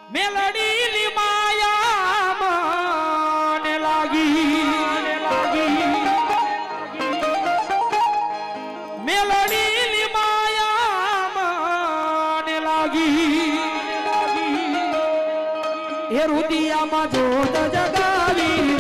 મેલડીની માયા મને લાગી મેલડીની માયા મને લાગી એ રુદિયામાં જોત જગાવી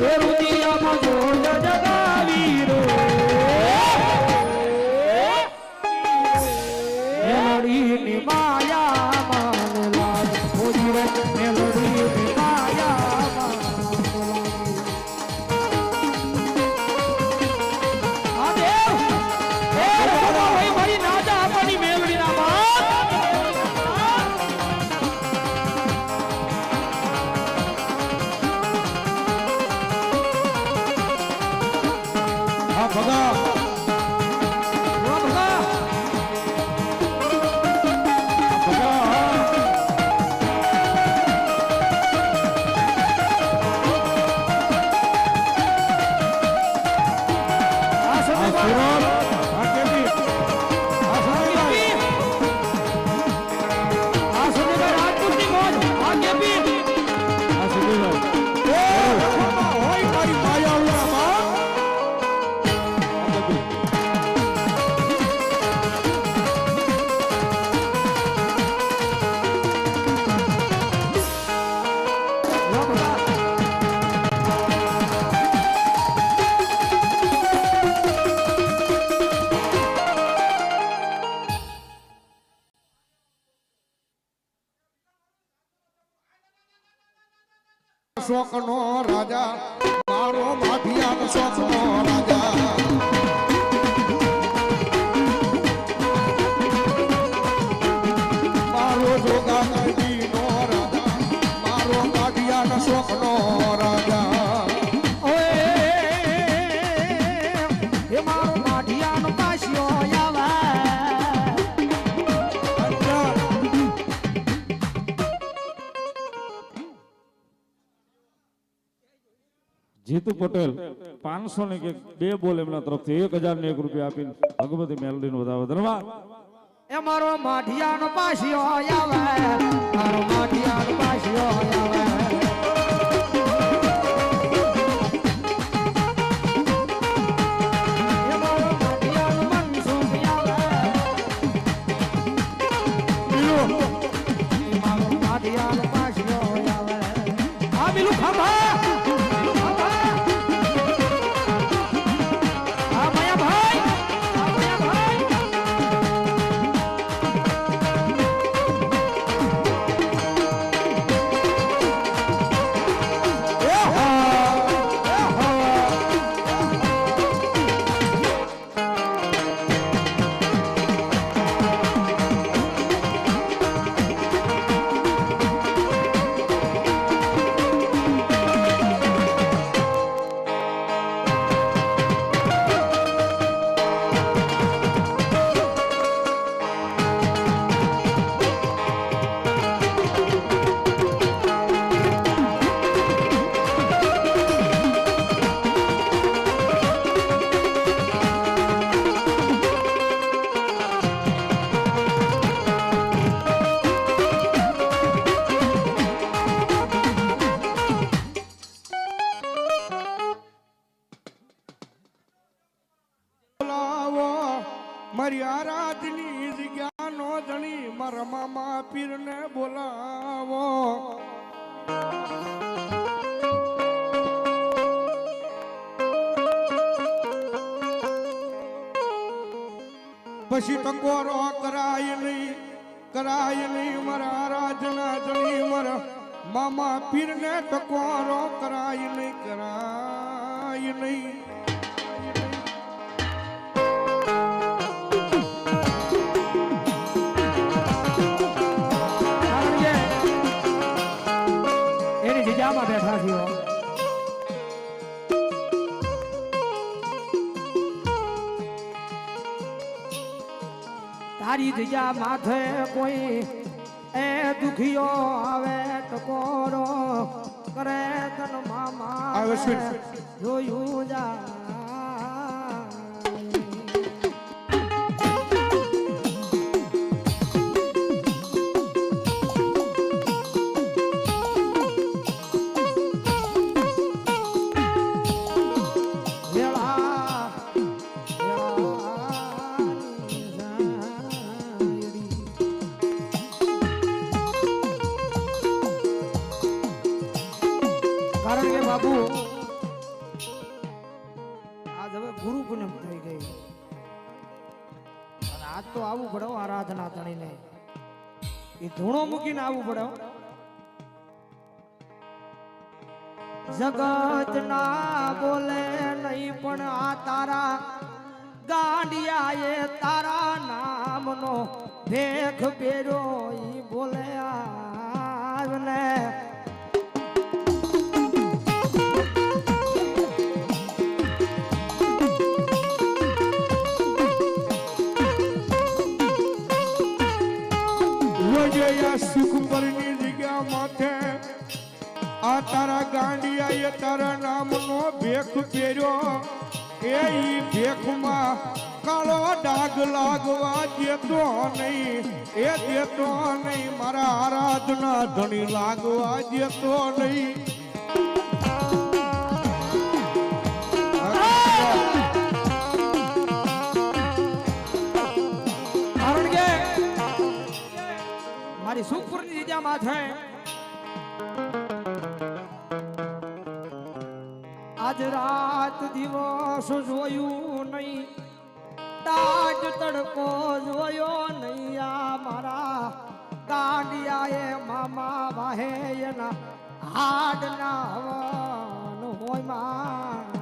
રે એ રુદિયામાં જોત જગાવી રે મેલડીની માયા મને લાગી ઓજી રે મેલડીની માયા આ દેવ એ ભાઈ મારી નાજા આપણી મેલડીના બાપ આ ભગા શોકનો રાજા મારો માઠિયાનો શોકનો રાજા મારો જોગા કડીનો રાજા મારો માઠિયાનો શોકનો રાજા એ મારો માઠિયાનો પાછો આવે જીતુ પટેલ 500 ને કે 2 બોલ એમના તરફથી 1001 રૂપિયા આપીને ભગવતી મેલડીનો વધાવો ધન્યવાદ એ મારો માઠિયાનો પાછો આવે મારો માઠિયાનો પાછો આવે એ મારો માઠિયાનો મન સુખ આવે એ મારો માઠિયાનો પાછો આવે આ બીલું ખાવા મારી આરાધની જગ્યાનો ધણી મારા મામા પીરને બોલાવો પછી ટકોરો કરાય નહીં મારા આરાધના ધણી મારા મામા પીરને ટકોરો કરાય નહીં બેઠા છીએ તારી જગ્યા માથે કોઈ એ દુખિયો આવે ટકોરો કરે તન મામા જોયું જા બાબુ આજ હવે ગુરુ પૂનમ થઈ ગઈ અને આજ તો આવવું પડે આરાધના ધણીને એ ધૂણો મૂકીને આવવું પડે જગત ના બોલે નહીં પણ આ તારા ગાંડિયા એ તારા નામનો ભેખ પહેર્યો ઈ બોલે આવને સુખ પરની જગ્યા માથે આ તારા ગાંડિયા એ તારા નામનો ભેખ પહેર્યો એ ઈ ભેખમાં કાળો ડાઘ લાગવા દેતો નહીં એ દેતો નહીં મારા આરાધના ધણી લાગવા દેતો નહીં મારી સુખપુરની જીજા માથે આજ રાત દિવસ જોયું નહીં તાજ તડકો જોયો નહીં આ મારા ગાંડિયા એ મામા વાહે એના હાડ ના હવન હોય માં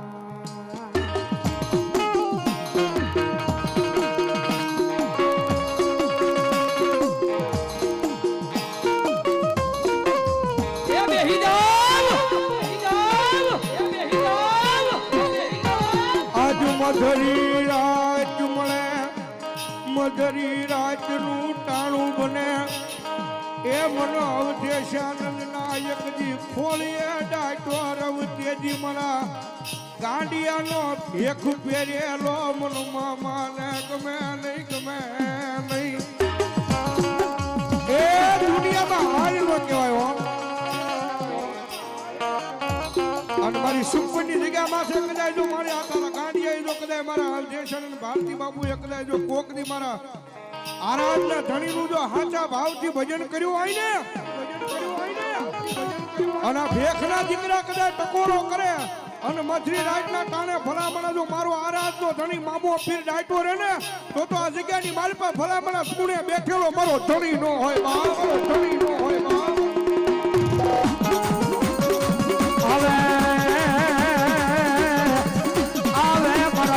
મધરી રાત મળે મધરી રાત નું ટાણું બને એ મનો અવધેશાનંદ નાયક જી ખોલીએ ડાટો રવ તેજી મરા ગાંડિયાનો ભેખ પહેરેલો મનમાં માને ગમે નહીં એ દુનિયામાં હાલ નો કહેવાય અને મારી સુખની જગ્યામાં છે કદાચ જો મારી આ તારા ગાંડિયા જો કદાચ મારા અવધેશન ભારતી બાબુ કદાચ જો કોકની મારા આરાધના ધણીનું જો હાચા ભાવથી ભજન કર્યું હોય ને અને ભેખના દીકરા કદાચ ટકોરો કરે અને મધરી રાતના ટાણે ભલામણા જો મારો આરાધનો ધણી મામો પીર ડાયટો રહે ને તો આ જગ્યાની મારી પાસે ભલામણા ખૂણે બેઠેલો મારો ધણી નો હોય બાપ ધણી નો હોય બાપ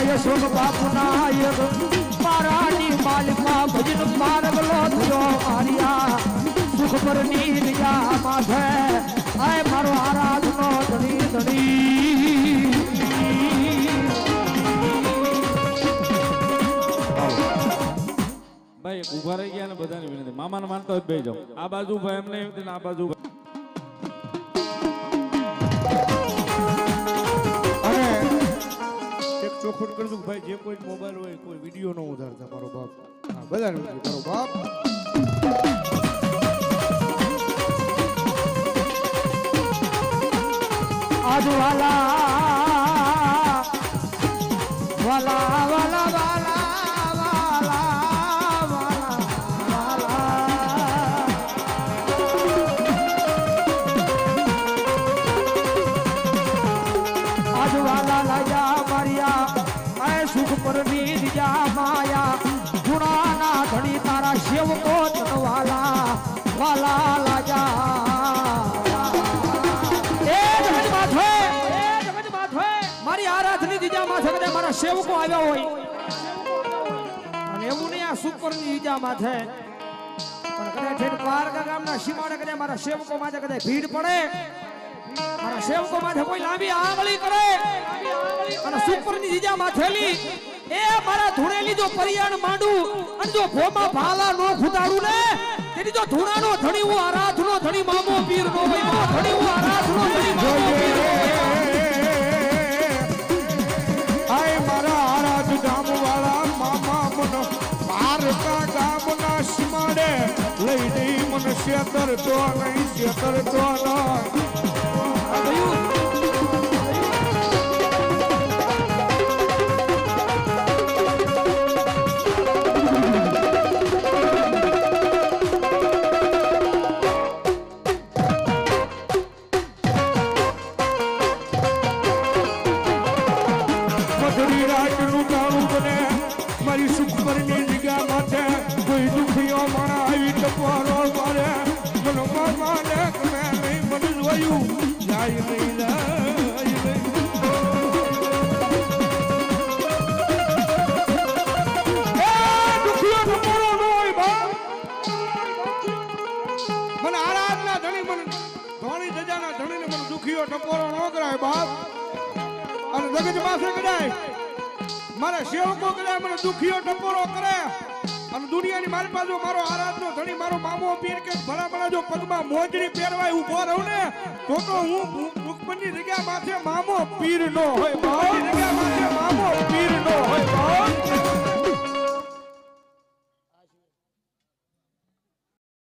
યશોદ બાપુના યગ મારાની માલિકા ભજન મારગલો થયો મારિયા સુખ પરની લીયા માથે આય મારો આરાધનો ધણી ભાઈ ઉભા રહી ગયા ને બધાને વિનંતી મામાને માનતા હોય બે જાઓ આ બાજુ ભાઈ એમને આ બાજુ ચોખવટ કરજો ભાઈ જે કોઈ મોબાઈલ હોય કોઈ વિડીયો નો ઉધારતા મારો બાપ હા બધા મારો બાપ આજુ વાલા વાલા વાલા વાલા સુખ પર નીરજા માયા ગુણાના ધણી તારા સેવકો તનવાલા વાલા લાજા એ જગત માથે મારી આરાધની દીજા માથે કદાચ મારા સેવકો આવ્યા હોય અને એવું નહીં આ સુખ પર નીરજા માથે પણ કદાચ ઠેઠ પારકા ગામના સીમાડે કદાચ મારા સેવકો માથે કદાચ ભીડ પડે મારા સેવકો માથે કોઈ લાંબી આંગળી કરે અને સુપરની જીજા માથેલી એ મારા ધૂણેલી જો પરિયાણ માંડું અને જો ભોમાં ભાલા નો ખુદાડું ને તેની જો ધૂણાનો ધણી હું આરાધનો ધણી મામો પીર નો હોય ધણી હું આરાધનો ધણી મામો પીર આય મારા આરાધ ગામ વાળા મામા મન પારકા ગામના સીમાડે લઈ દઈ મન શેતર તો નહીં ધણી ટપોરો મારે મનો માને તમે નહીં મને જોયું જાય નહીં જાય નહીં મને આરાધના ધણી મને ધોણી જજાના ધણીને મને દુખીઓ ટપોરો ન કરાય બાપ અને જગત પાસે કરાય મારા સેવકો કરાય મને દુખીઓ ટપોરો કરે અને દુનિયાની મારી પાસે મારો આરાધનો ધણી મારો મામો પીર કે ભલા જો પગમાં મોજડી પહેરવાય ઊભો રહું ને તો હું મુખબંધી જગ્યા માથે મામો પીર નો હોય બાપ